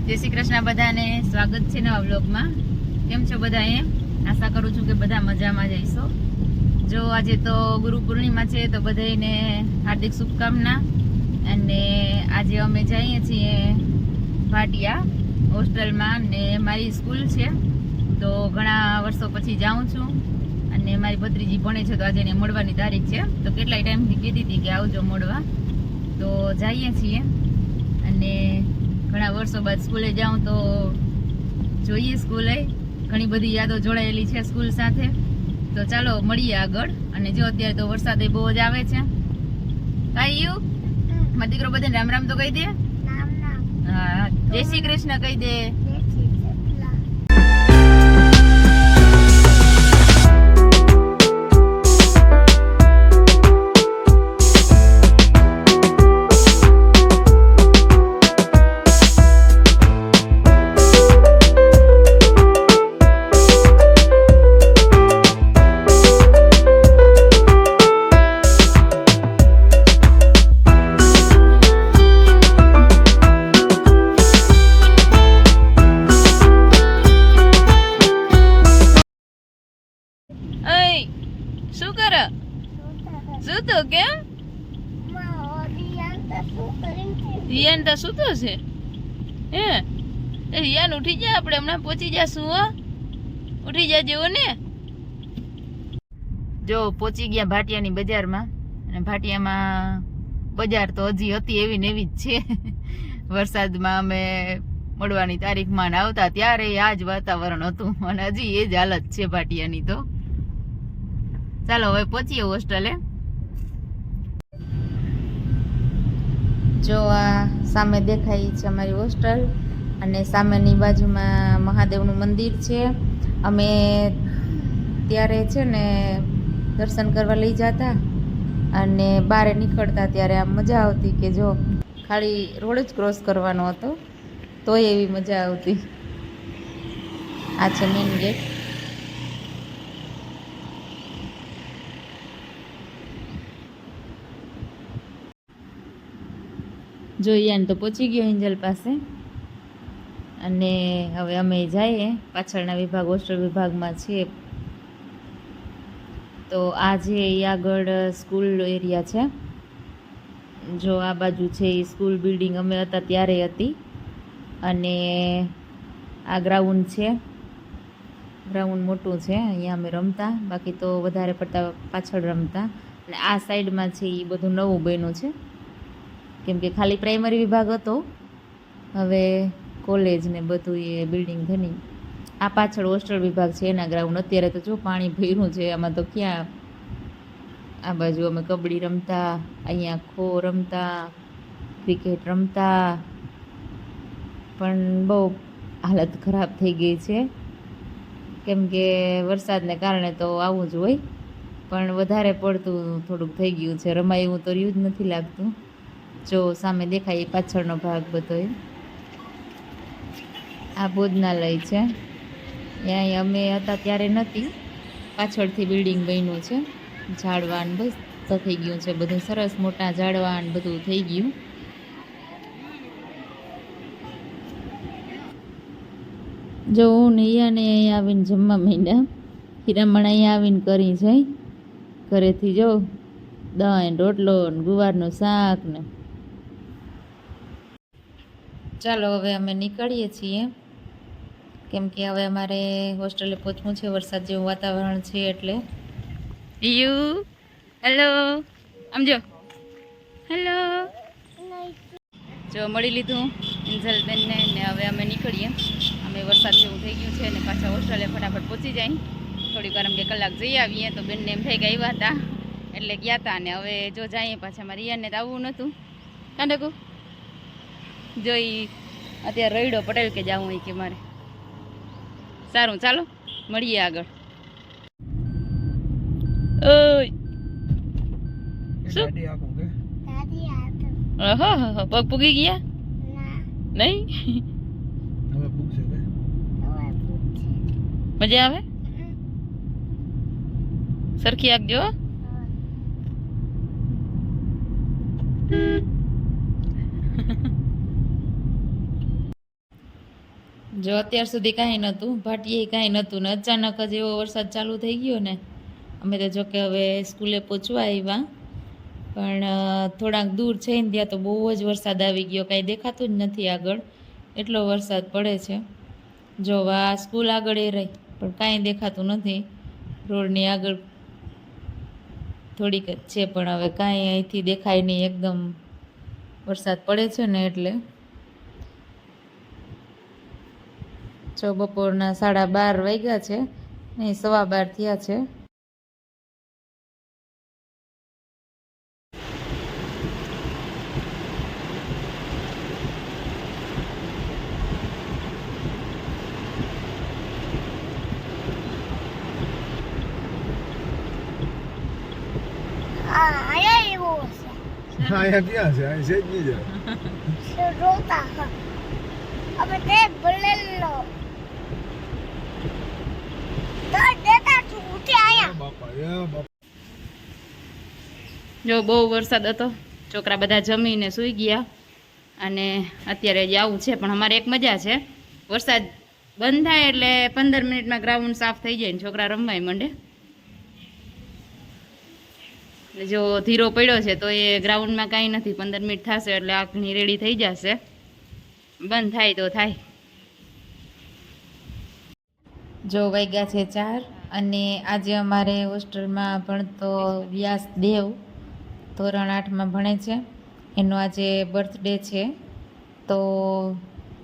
જય શ્રી કૃષ્ણ બધાને, સ્વાગત છે નવા વ્લોગમાં। કેમ છો બધા? આશા કરું છું કે બધા મજામાં જઈશો। જો આજે તો ગુરુ પૂર્ણિમા છે તો બધાને હાર્દિક શુભકામના। અને આજે અમે જઈએ છીએ ભાટિયા હોસ્ટેલમાં, ને મારી સ્કૂલ છે તો ઘણા વર્ષો પછી જાઉં છું। અને મારી ભત્રીજી ભણે છે તો આજે એને મળવાની તારીખ છે, તો કેટલાય ટાઈમથી કીધી હતી કે આવજો મળવા, તો જઈએ છીએ। અને ઘણા વર્ષો બાદ સ્કૂલે જાઉં તો જોઈએ, સ્કૂલે ઘણી બધી યાદો જોડાયેલી છે સ્કૂલ સાથે। તો ચાલો મળીએ આગળ। અને જો અત્યારે તો વરસાદ બહુ જ આવે છે। કાયું મારો દીકરો બધાને રામ રામ તો કહી દે। હા, જય શ્રી કૃષ્ણ કહી દે। શું કરે? શું તો કેમ? રિયાન તો સૂતો છે હે? રિયાન ઉઠી જા, આપણે હમણાં પહોંચી જાશું હો। ઉઠી જાજો ને। જો પહોંચી ગયા ભાટિયાની બજારમાં, અને ભાટિયામાં બજાર તો હજી હતી એવી ને એવી જ છે। વરસાદમાં અમે મળવાની તારીખમાં આવતા ત્યારે આ જ વાતાવરણ હતું, અને હજી એ જ હાલત છે ભાટિયાની। તો ચાલો હવે પહોંચીએ હોસ્ટેલે। જો આ સામે દેખાય છે અમારી હોસ્ટેલ, અને સામેની બાજુમાં મહાદેવનું મંદિર છે। અમે ત્યારે છે ને દર્શન કરવા લઈ જતા, અને બહાર નીકળતા ત્યારે આમ મજા આવતી કે જો ખાલી રોડ જ ક્રોસ કરવાનો હતો તોય એવી મજા આવતી। આ છે મેઇન ગેટ। જોઈએ તો પહોંચી ગયો એન્જલ પાસે, અને હવે અમે જઈએ પાછળના વિભાગ, હોસ્ટેલ વિભાગમાં છીએ। તો આ જે આગળ સ્કૂલ એરિયા છે, જો આ બાજુ છે એ સ્કૂલ બિલ્ડિંગ અમે હતા ત્યારે હતી। અને આ ગ્રાઉન્ડ છે, ગ્રાઉન્ડ મોટું છે, અહીંયા અમે રમતા, બાકી તો વધારે પડતા પાછળ રમતા। અને આ સાઈડમાં છે એ બધું નવું બન્યું છે, કેમ કે ખાલી પ્રાઇમરી વિભાગ હતો, હવે કોલેજ ને બધું એ બિલ્ડિંગ બની। આ પાછળ હોસ્ટેલ વિભાગ છે એના ગ્રાઉન્ડ। અત્યારે તો જો પાણી ભર્યું છે, આમાં તો ક્યાં। આ બાજુ અમે કબડ્ડી રમતા, અહીંયા ખો રમતા, ક્રિકેટ રમતા, પણ બહુ હાલત ખરાબ થઈ ગઈ છે, કેમ કે વરસાદને કારણે તો આવું જ હોય, પણ વધારે પડતું થોડુંક થઈ ગયું છે, રમાય એવું તો રહ્યું જ નથી લાગતું। જો સામે દેખાય એ પાછળનો ભાગ બધો, આ ભોજનાલય છે, ત્યાં અમે હતા ત્યારે નથી, પાછળથી બિલ્ડિંગ બન્યું છે। ઝાડવાન બસ તો થઈ ગયું છે બધું સરસ, મોટા ઝાડવાન બધું થઈ ગયું। જો હું ને હિયાને અહીંયા આવીને જમવા માંડ્યા। હીરામણ અહીંયા આવીને કરી જાય ઘરેથી, જો દહીં, રોટલો ને ગુવારનું શાક ને। ચાલો હવે અમે નીકળીએ છીએ, કેમ કે હવે અમારે હોસ્ટેલે પહોંચવું છે, વરસાદ જેવું વાતાવરણ છે એટલે। યુ હેલો, આમ જો હેલો, જો મળી લીધું ઇન્ઝલબેનને, ને હવે અમે નીકળીએ। અમે વરસાદ જેવું થઈ ગયું છે, ને પાછા હોસ્ટેલે ફટાફટ પહોંચી જાય। થોડીક વાર કે કલાક જઈ આવીએ, તો બેનને એમ થઈ ગયા હતા એટલે ગયા હતા, ને હવે જો જઈએ પાછા। મારી રિયાને તો આવવું નહોતું, કાંડકું જોઈ અત્યારે રઈડો પટેલ કે જાવું હોય કે મારે। સારું ચાલો મળીએ આગળ। ઓય શું પગ પૂગી ગયા? નહીં મજા આવે? સરખી આપજો। જો અત્યાર સુધી કાંઈ નહોતું, ભાટીએ કાંઈ નહોતું ને અચાનક જ એવો વરસાદ ચાલુ થઈ ગયો ને. અમે તો જો કે હવે સ્કૂલે પહોંચવા આવ્યા, પણ થોડાક દૂર છે ને ત્યાં તો બહુ જ વરસાદ આવી ગયો, કાંઈ દેખાતું જ નથી આગળ, એટલો વરસાદ પડે છે. જો આ સ્કૂલ આગળ એ રહી પણ કાંઈ દેખાતું નથી, રોડની આગળ થોડીક જ છે પણ હવે કાંઈ અહીંથી દેખાય નહીં, એકદમ વરસાદ પડે છે ને એટલે. જો બપોરના 12:30 વાગ્યા છે, નહીં 12:15 થયા છે. અહીંયા ક્યાં છે? અહીં છે જ નહીં. રોતા હવે તે બોલેલો તો દેતા તું ઉઠી આયા બાપા બાપા. જો બહુ વરસાદ હતો, છોકરા બધા જમીને સૂઈ ગયા અને અત્યારે જ આવું છે. પણ અમારે એક મજા છે, વરસાદ બંધ થાય એટલે 15 મિનિટમાં ગ્રાઉન્ડ સાફ થઈ જાય ને છોકરા રમવાય માંડે. જો ધીરો પડ્યો છે તો એ ગ્રાઉન્ડમાં કાંઈ નથી, 15 મિનિટ થશે એટલે આખની રેડી થઈ જશે, બંધ થાય તો થાય. જો વાગ્યા છે 4 અને આજે અમારે હોસ્ટેલમાં ભણતો વ્યાસદેવ ધોરણ 8માં ભણે છે, એનો આજે બર્થડે છે. તો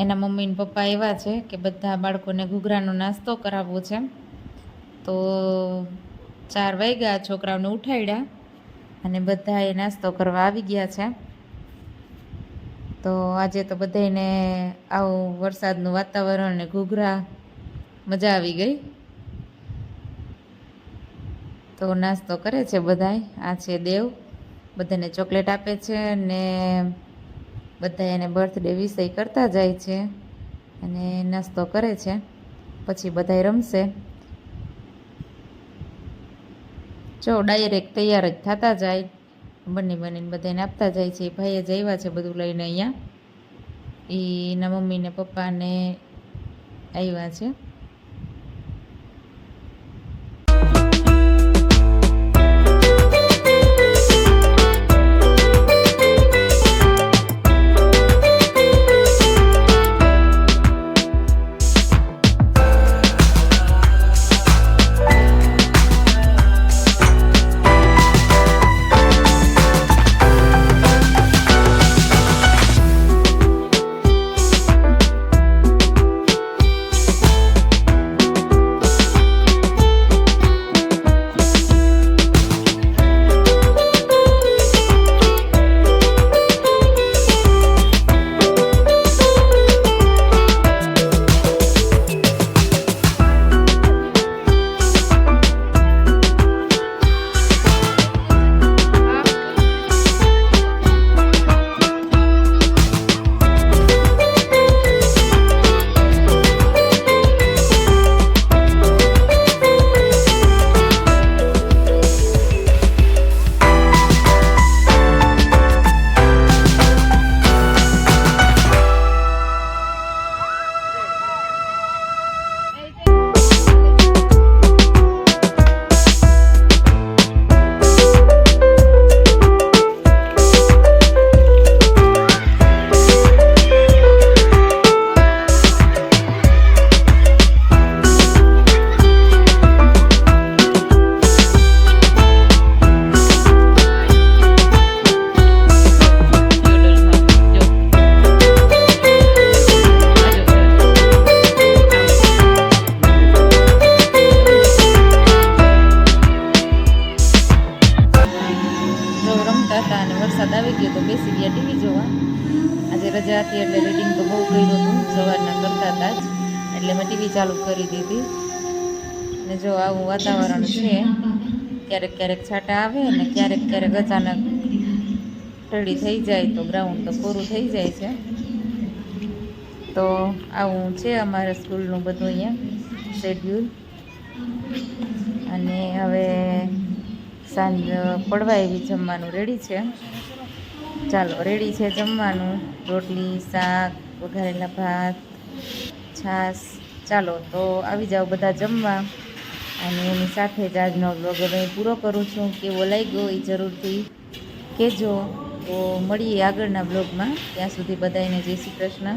એના મમ્મી ને પપ્પા આવ્યા છે કે બધા બાળકોને ઘૂઘરાનો નાસ્તો કરાવવો છે. તો 4 વાગ્યા, છોકરાઓને ઉઠાડ્યા અને બધા એ નાસ્તો કરવા આવી ગયા છે. તો આજે તો બધાને આવું વરસાદનું વાતાવરણ ને ઘૂઘરા મજા આવી ગઈ. તો નાસ્તો કરે છે બધાય. આ છે દેવ, બધાને ચોકલેટ આપે છે ને બધા એને બર્થડે વિષય કરતા જાય છે અને નાસ્તો કરે છે. પછી બધાય રમશે. જો ડાયરેક્ટ તૈયાર જ થતા જાય, બનીને બધાને આપતા જાય છે. ભાઈએ જ આવ્યા છે બધું લઈને અહીંયા, એના મમ્મી ને પપ્પાને આવ્યા છે. રજા હતી એટલે રીડિંગ તો બહુ કર્યું હતું, સવારના કરતા હતા જ, એટલે મેં ટીવી ચાલુ કરી દીધી. ને જો આવું વાતાવરણ છે, ક્યારેક ક્યારેક છાંટા આવે ને ક્યારેક ક્યારેક અચાનક ઠંડી થઈ જાય તો ગ્રાઉન્ડ તો પૂરું થઈ જાય છે. તો આવું છે અમારા સ્કૂલનું બધું અહીંયા શેડ્યુલ. અને હવે સાંજ પડવા એવી જમવાનું રેડી છે. ચાલો રેડી છે જમવાનું, રોટલી, શાક, વઘારેલા ભાત, છાશ. ચાલો તો આવી જાઓ બધા જમવા, અને એની સાથે જ આજનો બ્લોગ હવે પૂરો કરું છું. કેવો લાગ્યો એ જરૂરથી કહેજો. તો મળીએ આગળના બ્લોગમાં. ત્યાં સુધી બધાને જય શ્રી કૃષ્ણ.